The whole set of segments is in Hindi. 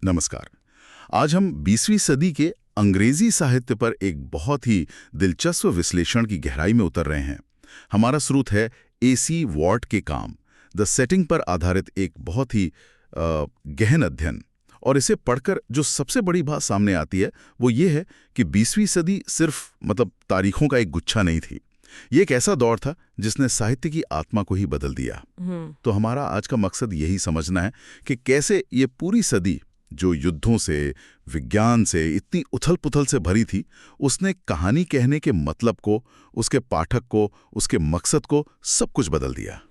नमस्कार। आज हम 20वीं सदी के अंग्रेजी साहित्य पर एक बहुत ही दिलचस्प विश्लेषण की गहराई में उतर रहे हैं। हमारा स्रोत है AC वॉर्ड के काम द सेटिंग पर आधारित एक बहुत ही गहन अध्ययन। और इसे पढ़कर जो सबसे बड़ी बात सामने आती है वो ये है कि 20वीं सदी सिर्फ तारीखों का एक गुच्छा नहीं थी। ये एक ऐसा दौर था जिसने साहित्य की आत्मा को ही बदल दिया। तो हमारा आज का मकसद यही समझना है कि कैसे ये पूरी सदी जो युद्धों से, विज्ञान से, इतनी उथल-पुथल से भरी थी, उसने कहानी कहने के मतलब को, उसके पाठक को, उसके मकसद को सब कुछ बदल दिया।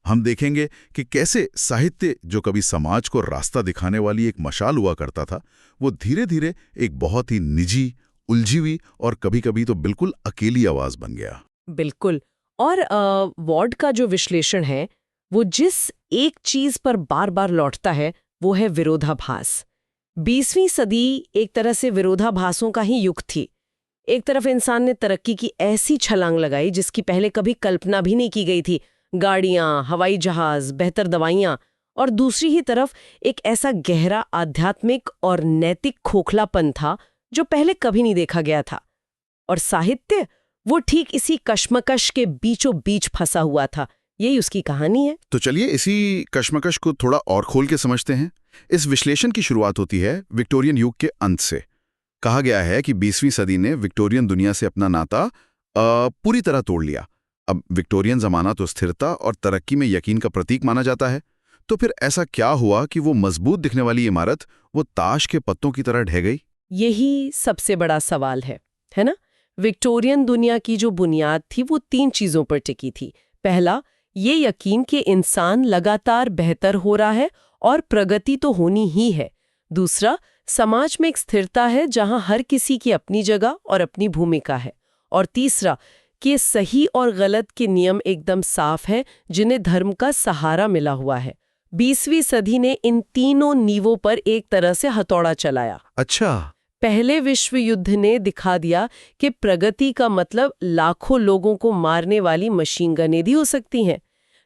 हम देखेंगे कि कैसे साहित्य जो कभी समाज को रास्ता दिखाने वाली एक मशाल हुआ करता था, वो धीरे-धीरे एक बहुत ही निजी, उलझी हुई और कभी-कभी तो बिल्कुल अकेली आवाज बन गया। बिल्कुल। और वॉर्ड का जो विश्लेषण है वो जिस एक चीज पर बार बार लौटता है वो है विरोधाभास। 20वीं सदी एक तरह से विरोधाभासों का ही युग थी। एक तरफ इंसान ने तरक्की की ऐसी छलांग लगाई जिसकी पहले कभी कल्पना भी नहीं की गई थी, गाड़ियां, हवाई जहाज, बेहतर दवाइयां। और दूसरी ही तरफ एक ऐसा गहरा आध्यात्मिक और नैतिक खोखलापन था जो पहले कभी नहीं देखा गया था। और साहित्य वो ठीक इसी कश्मकश के बीचों बीच फंसा हुआ था। यही उसकी कहानी है। तो चलिए इसी कश्मकश को थोड़ा और खोल के समझते हैं। इस विश्लेषण की शुरुआत होती है विक्टोरियन युग के अंत से। कहा गया है कि 20वीं सदी ने विक्टोरियन दुनिया से अपना नाता पूरी तरह तोड़ लिया। अब विक्टोरियन जमाना तो स्थिरता और तरक्की में यकीन का प्रतीक माना जाता है। तो फिर ऐसा क्या हुआ कि वो मजबूत दिखने वाली इमारत वो ताश के पत्तों की तरह ढह गई? यही सबसे बड़ा सवाल है ना? विक्टोरियन दुनिया की जो बुनियाद थी वो 3 चीजों पर टिकी थी। पहला, ये यकीन कि इंसान लगातार बेहतर हो रहा है और प्रगति तो होनी ही है। दूसरा, समाज में एक स्थिरता है जहां हर किसी की अपनी जगह और अपनी भूमिका है। और तीसरा, कि सही और गलत के नियम एकदम साफ हैं जिन्हें धर्म का सहारा मिला हुआ है। 20वीं सदी ने इन तीनों नींवों पर एक तरह से हथौड़ा चलाया। अच्छा। पहले विश्व युद्ध ने दिखा दिया कि प्रगति का मतलब लाखों लोगों को मारने वाली मशीन गनें भी हो सकती हैं।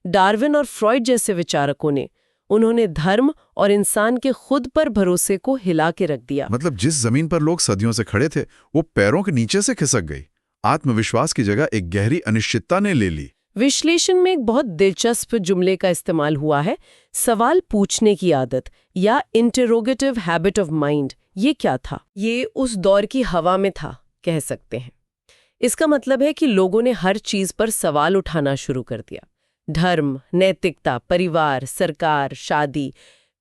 डार्विन और फ्रॉइड जैसे विचारकों ने उन्होंने धर्म और इंसान के खुद पर भरोसे को हिला के रख दिया। मतलब जिस जमीन पर लोग सदियों से खड़े थे वो पैरों के नीचे से खिसक गई। आत्मविश्वास की जगह एक गहरी अनिश्चितता ने ले ली। विश्लेषण में एक बहुत दिलचस्प जुमले का इस्तेमाल हुआ है, सवाल पूछने की आदत या इंटरोगेटिव हैबिट ऑफ माइंड। ये क्या था? ये उस दौर की हवा में था, कह सकते हैं। इसका मतलब है कि लोगों ने हर चीज पर सवाल उठाना शुरू कर दिया। धर्म, नैतिकता, परिवार, सरकार, शादी,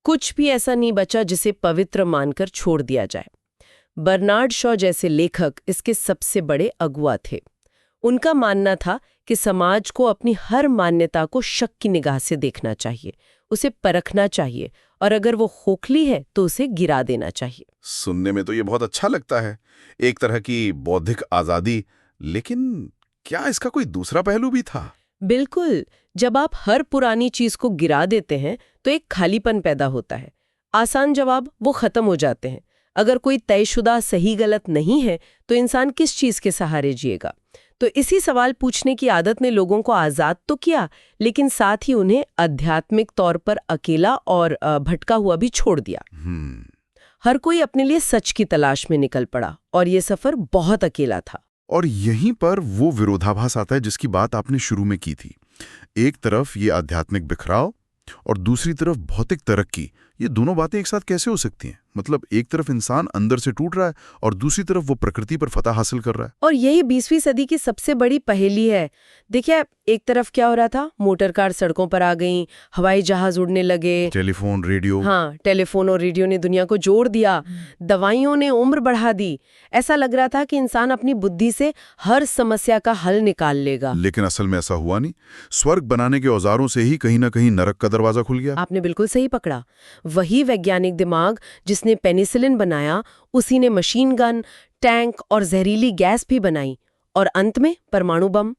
कुछ भी ऐसा नहीं बचा जिसे पवित्र मानकर छोड़ दिया जाए। बर्नार्ड शॉ जैसे लेखक इसके सबसे बड़े अगुआ थे। उनका मानना था कि समाज को अपनी हर मान्यता को शक की निगाह से देखना चाहिए, उसे परखना चाहिए, और अगर वो खोखली है तो उसे गिरा देना चाहिए। सुनने में तो ये बहुत अच्छा लगता है, एक तरह की बौद्धिक आजादी। लेकिन क्या इसका कोई दूसरा पहलू भी था? बिल्कुल। जब आप हर पुरानी चीज को गिरा देते हैं तो एक खालीपन पैदा होता है। आसान जवाब वो खत्म हो जाते हैं। अगर कोई तयशुदा सही गलत नहीं है तो इंसान किस चीज के सहारे जिएगा? तो इसी सवाल पूछने की आदत ने लोगों को आजाद तो किया, लेकिन साथ ही उन्हें आध्यात्मिक तौर पर अकेला और भटका हुआ भी छोड़ दिया। हर कोई अपने लिए सच की तलाश में निकल पड़ा और ये सफर बहुत अकेला था। और यहीं पर वो विरोधाभास आता है जिसकी बात आपने शुरू में की थी। एक तरफ ये आध्यात्मिक बिखराव और दूसरी तरफ भौतिक तरक्की। ये दोनों बातें एक साथ कैसे हो सकती हैं? मतलब एक तरफ इंसान अंदर से टूट रहा है और दूसरी तरफ वो प्रकृति पर फतह हासिल कर रहा है। और यही 20वीं सदी की सबसे बड़ी पहेली है। देखिए, एक तरफ क्या हो रहा था, मोटर कार सड़कों पर आ गईं, हवाई जहाज उड़ने लगे, टेलीफोन, रेडियो। हाँ, टेलीफोन और रेडियो ने दुनिया को जोड़ दिया, दवाइयों ने उम्र बढ़ा दी। ऐसा लग रहा था कि इंसान अपनी बुद्धि से हर समस्या का हल निकाल लेगा। लेकिन असल में ऐसा हुआ नहीं। स्वर्ग बनाने के औजारों से ही कहीं ना कहीं नरक का दरवाजा खुल गया। आपने बिल्कुल सही पकड़ा। वही वैज्ञानिक दिमाग जिसने पेनिसिलिन बनाया, उसी ने मशीन गन, टैंक और जहरीली गैस भी बनाई, और अंत में परमाणु बम।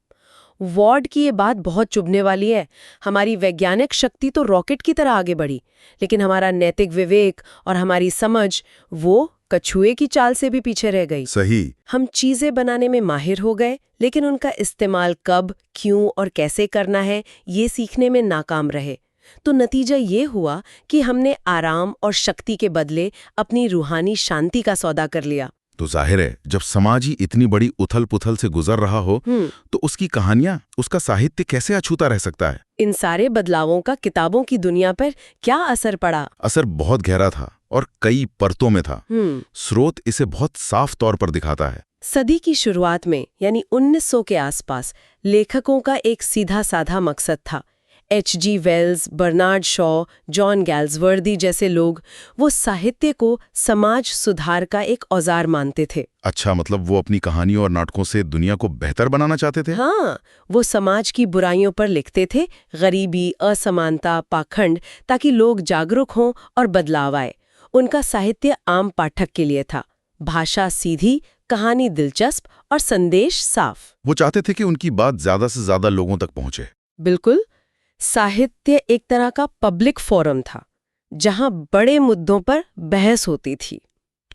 वॉर्ड की ये बात बहुत चुभने वाली है। हमारी वैज्ञानिक शक्ति तो रॉकेट की तरह आगे बढ़ी, लेकिन हमारा नैतिक विवेक और हमारी समझ वो कछुए की चाल से भी पीछे रह गई। सही। हम चीजें बनाने में माहिर हो गए, लेकिन उनका इस्तेमाल कब, क्यों और कैसे करना है ये सीखने में नाकाम रहे। तो नतीजा ये हुआ कि हमने आराम और शक्ति के बदले अपनी रूहानी शांति का सौदा कर लिया। तो जाहिर है जब समाज ही इतनी बड़ी उथल-पुथल से गुजर रहा हो तो उसकी कहानियां, उसका साहित्य कैसे अछूता रह सकता है? इन सारे बदलावों का किताबों की दुनिया पर क्या असर पड़ा? असर बहुत गहरा था और कई परतों में था। स्रोत इसे बहुत साफ तौर पर दिखाता है। सदी की शुरुआत में यानी 1900 के आसपास लेखकों का एक सीधा साधा मकसद था। H.G. Wells, Bernard Shaw, John Galsworthy जैसे लोग वो साहित्य को समाज सुधार का एक औजार मानते थे। अच्छा, मतलब वो अपनी कहानियों और नाटकों से दुनिया को बेहतर बनाना चाहते थे? हाँ, वो समाज की बुराइयों पर लिखते थे, गरीबी, असमानता, पाखंड, ताकि लोग जागरूक हों और बदलाव आए। उनका साहित्य आम पाठक के लिए था। भाषा सीधी, कहानी दिलचस्प और संदेश साफ। वो चाहते थे कि उनकी बात ज्यादा से ज्यादा लोगों तक पहुंचे। बिल्कुल। साहित्य एक तरह का पब्लिक फोरम था, जहां बड़े मुद्दों पर बहस होती थी।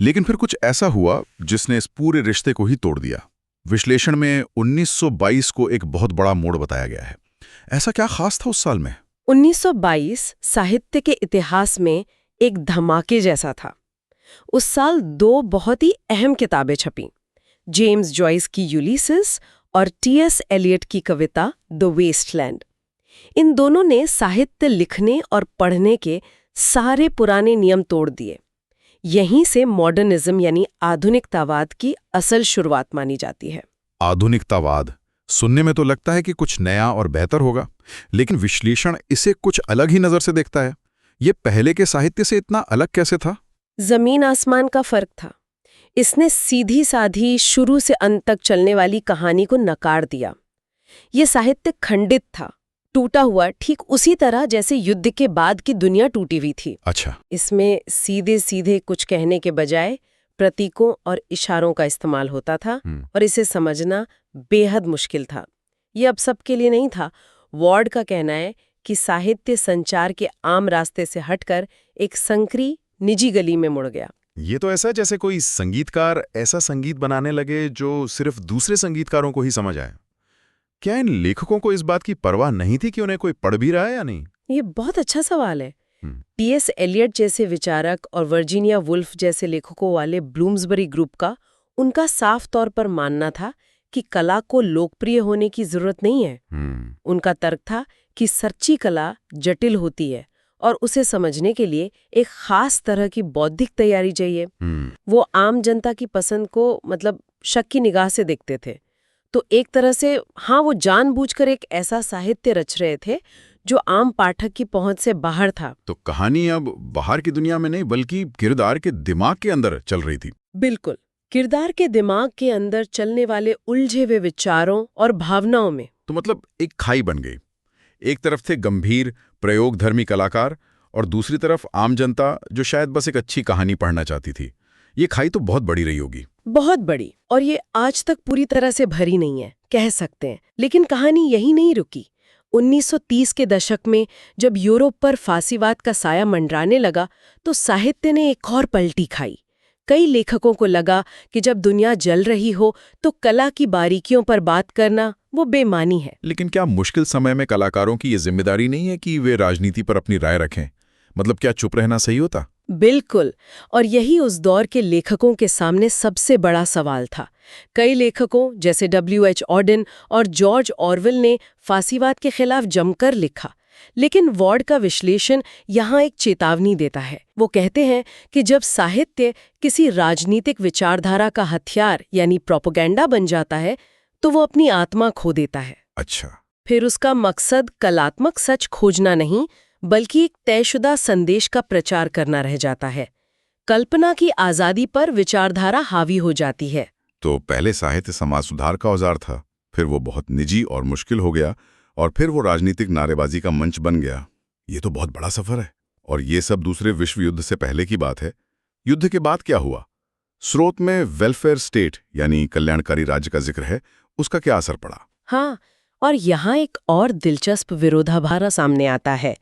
लेकिन फिर कुछ ऐसा हुआ जिसने इस पूरे रिश्ते को ही तोड़ दिया। विश्लेषण में 1922 को एक बहुत बड़ा मोड़ बताया गया है। ऐसा क्या खास था उस साल में? 1922 साहित्य के इतिहास में एक धमाके जैसा था। उस साल 2 बहुत ही अहम किताबें छपीं, जेम्स जॉयस की यूलिसिस और T.S. एलियट की कविता द वेस्टलैंड। इन दोनों ने साहित्य लिखने और पढ़ने के सारे पुराने नियम तोड़ दिए। यहीं से मॉडर्निज्म यानी आधुनिकतावाद की असल शुरुआत मानी जाती है। आधुनिकतावाद सुनने में तो लगता है कि कुछ नया और बेहतर होगा, लेकिन विश्लेषण इसे कुछ अलग ही नजर से देखता है। ये पहले के साहित्य से इतना अलग कैसे था? जमीन आसमान का फर्क था। इसने सीधी साधी शुरू से अंत तक चलने वाली कहानी को नकार दिया। ये साहित्य खंडित था, टूटा हुआ, ठीक उसी तरह जैसे युद्ध के बाद की दुनिया टूटी हुई थी। अच्छा। इसमें सीधे सीधे कुछ कहने के बजाय प्रतीकों और इशारों का इस्तेमाल होता था और इसे समझना बेहद मुश्किल था। ये अब सबके लिए नहीं था। वॉर्ड का कहना है कि साहित्य संचार के आम रास्ते से हटकर एक संकरी निजी गली में मुड़ गया। ये तो ऐसा जैसे कोई संगीतकार ऐसा संगीत बनाने लगे जो सिर्फ दूसरे संगीतकारों को ही समझ आए। क्या इन लेखकों को इस बात की परवाह नहीं थी कि उन्हें कोई पढ़ भी रहा है या नहीं? ये बहुत अच्छा सवाल है। T.S. एलियट जैसे विचारक और वर्जीनिया वुल्फ जैसे लेखकों वाले ब्लूम्सबरी ग्रुप का उनका साफ तौर पर मानना था कि कला को लोकप्रिय होने की जरूरत नहीं है। उनका तर्क था कि सच्ची कला जटिल होती है और उसे समझने के लिए एक खास तरह की बौद्धिक तैयारी चाहिए। वो आम जनता की पसंद को शक की निगाह से देखते थे। तो एक तरह से वो जानबूझकर एक ऐसा साहित्य रच रहे थे जो आम पाठक की पहुंच से बाहर था। तो कहानी अब बाहर की दुनिया में नहीं बल्कि किरदार के दिमाग के अंदर चल रही थी। बिल्कुल, किरदार के दिमाग के अंदर चलने वाले उलझे हुए विचारों और भावनाओं में। तो एक खाई बन गई। एक तरफ थे गंभीर प्रयोगधर्मी कलाकार और दूसरी तरफ आम जनता जो शायद बस एक अच्छी कहानी पढ़ना चाहती थी। ये खाई तो बहुत बड़ी रही होगी। बहुत बड़ी, और ये आज तक पूरी तरह से भरी नहीं है, कह सकते हैं। लेकिन कहानी यही नहीं रुकी। 1930 के दशक में जब यूरोप पर फासीवाद का साया मंडराने लगा तो साहित्य ने एक और पलटी खाई। कई लेखकों को लगा कि जब दुनिया जल रही हो तो कला की बारीकियों पर बात करना वो बेमानी है। लेकिन क्या मुश्किल समय में कलाकारों की ये जिम्मेदारी नहीं है कि वे राजनीति पर अपनी राय रखें? क्या चुप रहना सही होता? बिल्कुल, और यही उस दौर के लेखकों के सामने सबसे बड़ा सवाल था। कई लेखकों जैसे W.H. ऑडेन और जॉर्ज ऑरवेल ने फासीवाद के खिलाफ जमकर लिखा, लेकिन वॉर्ड का विश्लेषण यहाँ एक चेतावनी देता है। वो कहते हैं कि जब साहित्य किसी राजनीतिक विचारधारा का हथियार यानी प्रोपेगेंडा बन जाता है तो वो अपनी आत्मा खो देता है। अच्छा। फिर उसका मकसद कलात्मक सच खोजना नहीं बल्कि एक तयशुदा संदेश का प्रचार करना रह जाता है। कल्पना की आजादी पर विचारधारा हावी हो जाती है। तो पहले साहित्य समाज सुधार का औजार था, फिर वो बहुत निजी और मुश्किल हो गया, और फिर वो राजनीतिक नारेबाजी का मंच बन गया। ये तो बहुत बड़ा सफर है। और ये सब दूसरे विश्व युद्ध से पहले की बात है। युद्ध के बाद क्या हुआ? स्रोत में वेलफेयर स्टेट यानी कल्याणकारी राज्य का जिक्र है, उसका क्या असर पड़ा? हाँ, और यहाँ एक और दिलचस्प विरोधाभास सामने आता है।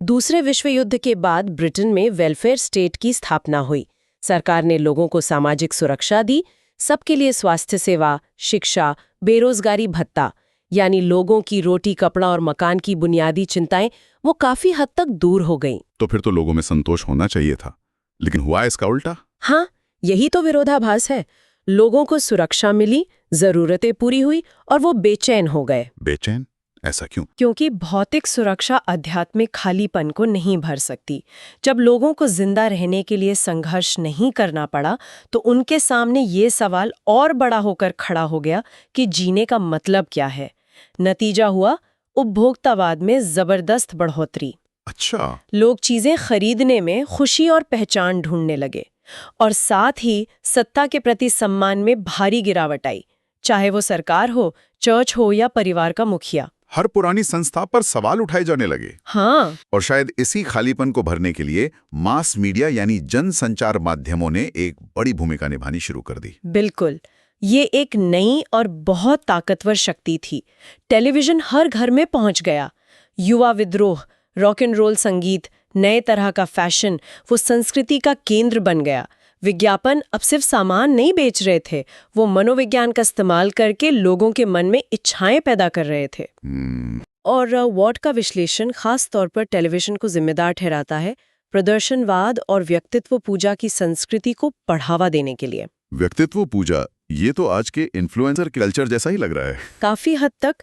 दूसरे विश्व युद्ध के बाद ब्रिटेन में वेलफेयर स्टेट की स्थापना हुई। सरकार ने लोगों को सामाजिक सुरक्षा दी, सबके लिए स्वास्थ्य सेवा, शिक्षा, बेरोजगारी भत्ता। यानी लोगों की रोटी, कपड़ा और मकान की बुनियादी चिंताएं वो काफी हद तक दूर हो गईं। तो फिर तो लोगों में संतोष होना चाहिए था, लेकिन हुआ इसका उल्टा। हाँ, यही तो विरोधाभास है। लोगों को सुरक्षा मिली, जरूरतें पूरी हुई और वो बेचैन हो गए। बेचैन? ऐसा क्यों? क्योंकि भौतिक सुरक्षा आध्यात्मिक खालीपन को नहीं भर सकती। जब लोगों को जिंदा रहने के लिए संघर्ष नहीं करना पड़ा, तो उनके सामने ये सवाल और बड़ा होकर खड़ा हो गया कि जीने का मतलब क्या है। नतीजा हुआ उपभोक्तावाद में जबरदस्त बढ़ोतरी। अच्छा। लोग चीजें खरीदने में खुशी और पहचान ढूंढने लगे और साथ ही सत्ता के प्रति सम्मान में भारी गिरावट आई, चाहे वो सरकार हो, चर्च हो या परिवार का मुखिया। हर पुरानी संस्था पर सवाल उठाए जाने लगे। हाँ, और शायद इसी खालीपन को भरने के लिए मास मीडिया यानी जन संचार माध्यमों ने एक बड़ी भूमिका निभानी शुरू कर दी। बिल्कुल। ये एक नई और बहुत ताकतवर शक्ति थी। टेलीविजन हर घर में पहुंच गया। युवा विद्रोह, रॉक एंड रोल संगीत, नए तरह का फैशन वो संस्कृति का केंद्र बन गया। विज्ञापन अब सिर्फ सामान नहीं बेच रहे थे, वो मनोविज्ञान का इस्तेमाल करके लोगों के मन में इच्छाएं पैदा कर रहे थे। और वॉट का विश्लेषण खास तौर पर टेलीविजन को जिम्मेदार ठहराता है प्रदर्शनवाद और व्यक्तित्व पूजा की संस्कृति को बढ़ावा देने के लिए। व्यक्तित्व पूजा, ये तो आज के इन्फ्लुएंसर कल्चर जैसा ही लग रहा है। काफी हद तक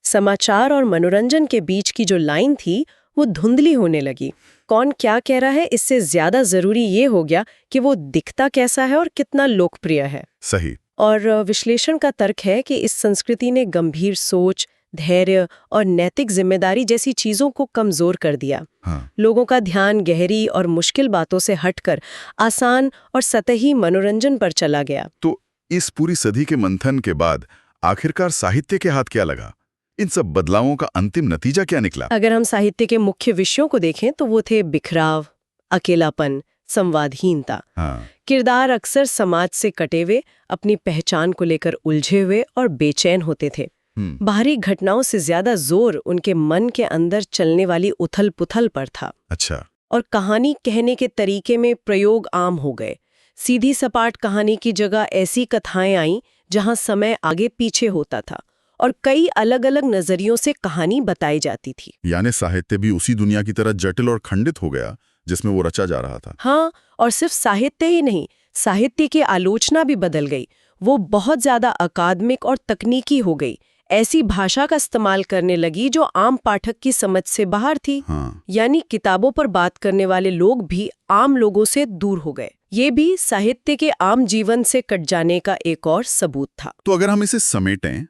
समाचार और मनोरंजन के बीच की जो लाइन थी वो धुंधली होने लगी। कौन क्या कह रहा है, इससे ज्यादा जरूरी ये हो गया कि वो दिखता कैसा है और कितना लोकप्रिय है। सही। और विश्लेषण का तर्क है कि इस संस्कृति ने गंभीर सोच, धैर्य और नैतिक जिम्मेदारी जैसी चीजों को कमजोर कर दिया। हाँ। लोगों का ध्यान गहरी और मुश्किल बातों से हटकर आसान और सतही मनोरंजन पर चला गया। तो इस पूरी सदी के मंथन के बाद आखिरकार साहित्य के हाथ क्या लगा? इन सब बदलावों का अंतिम नतीजा क्या निकला? अगर हम साहित्य के मुख्य विषयों को देखें तो वो थे बिखराव, अकेलापन, संवादहीनता। हाँ। किरदार अक्सर समाज से कटे हुए, अपनी पहचान को लेकर उलझे हुए और बेचैन होते थे। बाहरी घटनाओं से ज्यादा जोर उनके मन के अंदर चलने वाली उथल-पुथल पर था। अच्छा। और कहानी कहने के तरीके में प्रयोग आम हो गए। सीधी सपाट कहानी की जगह ऐसी कथाएं आईं जहां समय आगे पीछे होता था और कई अलग-अलग नजरियों से कहानी बताई जाती थी। यानी साहित्य भी उसी दुनिया की तरह जटिल और खंडित हो गया जिसमें वो रचा जा रहा था। हाँ, और सिर्फ साहित्य ही नहीं, साहित्य की आलोचना भी बदल गई। वो बहुत ज्यादा अकादमिक और तकनीकी हो गई। ऐसी भाषा का इस्तेमाल करने लगी जो आम पाठक की समझ से बाहर थी। हाँ। यानी किताबों पर बात करने वाले लोग भी आम लोगों से दूर हो गए। ये भी साहित्य के आम जीवन से कट जाने का एक और सबूत था। तो अगर हम इसे समेटें,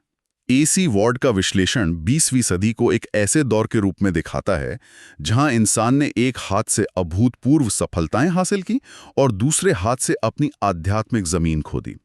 एसी वॉर्ड का विश्लेषण 20वीं सदी को एक ऐसे दौर के रूप में दिखाता है जहां इंसान ने एक हाथ से अभूतपूर्व सफलताएं हासिल की और दूसरे हाथ से अपनी आध्यात्मिक जमीन खो दी।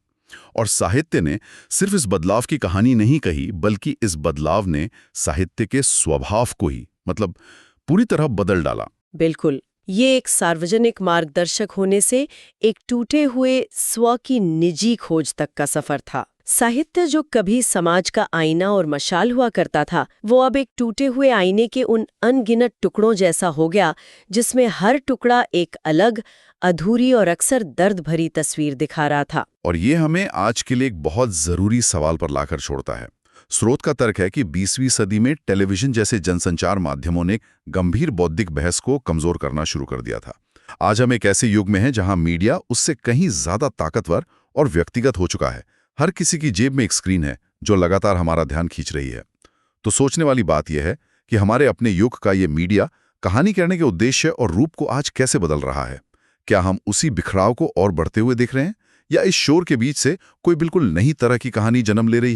और साहित्य ने सिर्फ इस बदलाव की कहानी नहीं कही, बल्कि इस बदलाव ने साहित्य के स्वभाव को ही पूरी तरह बदल डाला। बिल्कुल। ये एक सार्वजनिक मार्गदर्शक होने से एक टूटे हुए स्व की निजी खोज तक का सफर था। साहित्य जो कभी समाज का आईना और मशाल हुआ करता था, वो अब एक टूटे हुए आईने के उन अनगिनत टुकड़ों जैसा हो गया जिसमें हर टुकड़ा एक अलग, अधूरी और अक्सर दर्द भरी तस्वीर दिखा रहा था। और ये हमें आज के लिए एक बहुत जरूरी सवाल पर लाकर छोड़ता है। स्रोत का तर्क है कि 20वीं सदी में टेलीविजन जैसे जनसंचार माध्यमों ने गंभीर बौद्धिक बहस को कमजोर करना शुरू कर दिया था। आज हम एक ऐसे युग में हैं जहां मीडिया उससे कहीं ज्यादा ताकतवर और व्यक्तिगत हो चुका है। हर किसी की जेब में एक स्क्रीन है जो लगातार हमारा ध्यान खींच रही है। तो सोचने वाली बात यह है कि हमारे अपने युग का ये मीडिया कहानी कहने के उद्देश्य और रूप को आज कैसे बदल रहा है? क्या हम उसी बिखराव को और बढ़ते हुए देख रहे हैं, या इस शोर के बीच से कोई बिल्कुल नई तरह की कहानी जन्म ले रही है?